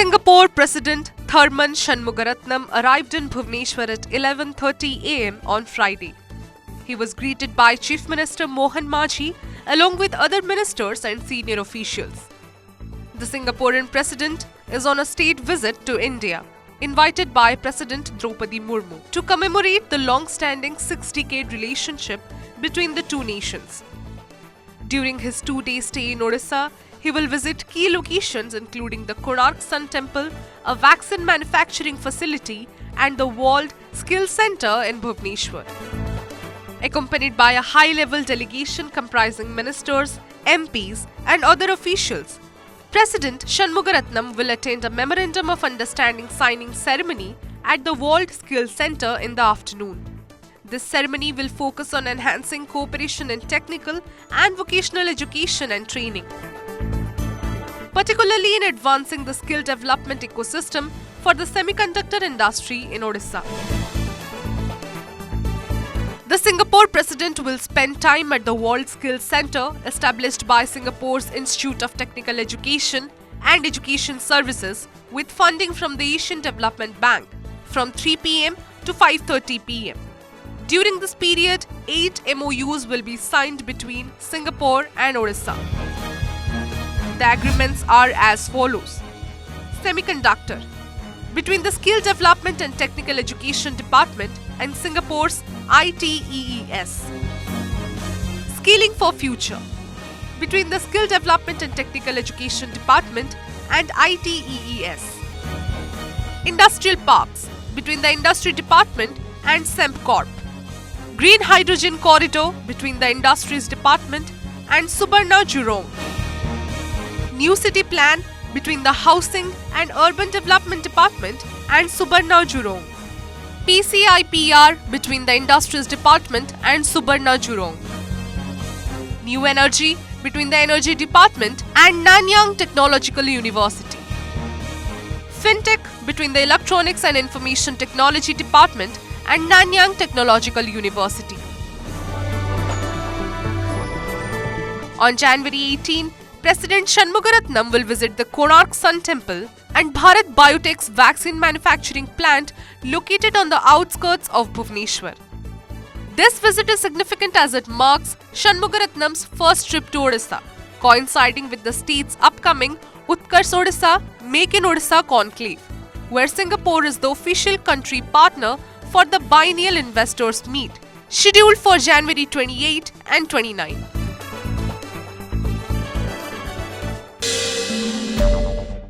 Singapore President Tharman Shanmugaratnam arrived in Bhubaneswar at 11:30 am on Friday. He was greeted by Chief Minister Mohan Majhi along with other ministers and senior officials. The Singaporean president is on a state visit to India, invited by President Draupadi Murmu to commemorate the long-standing 6-decade relationship between the two nations. During his 2-day stay in Odisha, he will visit key locations including the Konark Sun Temple, a vaccine manufacturing facility, and the World Skills Centre in Bhubaneswar. Accompanied by a high-level delegation comprising ministers, MPs, and other officials, President Shanmugaratnam will attend a Memorandum of Understanding signing ceremony at the World Skills Centre in the afternoon. This ceremony will focus on enhancing cooperation in technical and vocational education and training, particularly in advancing the skill development ecosystem for the semiconductor industry in Odisha. The Singapore president will spend time at the World Skills Centre established by Singapore's Institute of Technical Education and Education Services with funding from the Asian Development Bank from 3 pm to 5:30 pm. During this period, 8 MOUs will be signed between Singapore and Odisha. The agreements are as follows. Semiconductor between the Skill Development and Technical Education Department and Singapore's ITEES. Skilling for Future between the Skill Development and Technical Education Department and ITEES. Industrial Parks between the Industry Department and Sembcorp. Green Hydrogen Corridor between the Industries Department and Subarna Jurong. New City Plan between the Housing and Urban Development Department and Subarna Jurong. PCIPR between the Industries Department and Subarna Jurong. New Energy between the Energy Department and Nanyang Technological University. FinTech between the Electronics and Information Technology Department and Nanyang Technological University. On January 18, President Shanmugaratnam will visit the Konark Sun Temple and Bharat Biotech's vaccine manufacturing plant located on the outskirts of Bhubaneswar. This visit is significant as it marks Shanmugaratnam's first trip to Odisha, coinciding with the state's upcoming Utkarsh Odisha Make in Odisha conclave, where Singapore is the official country partner for the biennial investors meet, scheduled for January 28 and 29.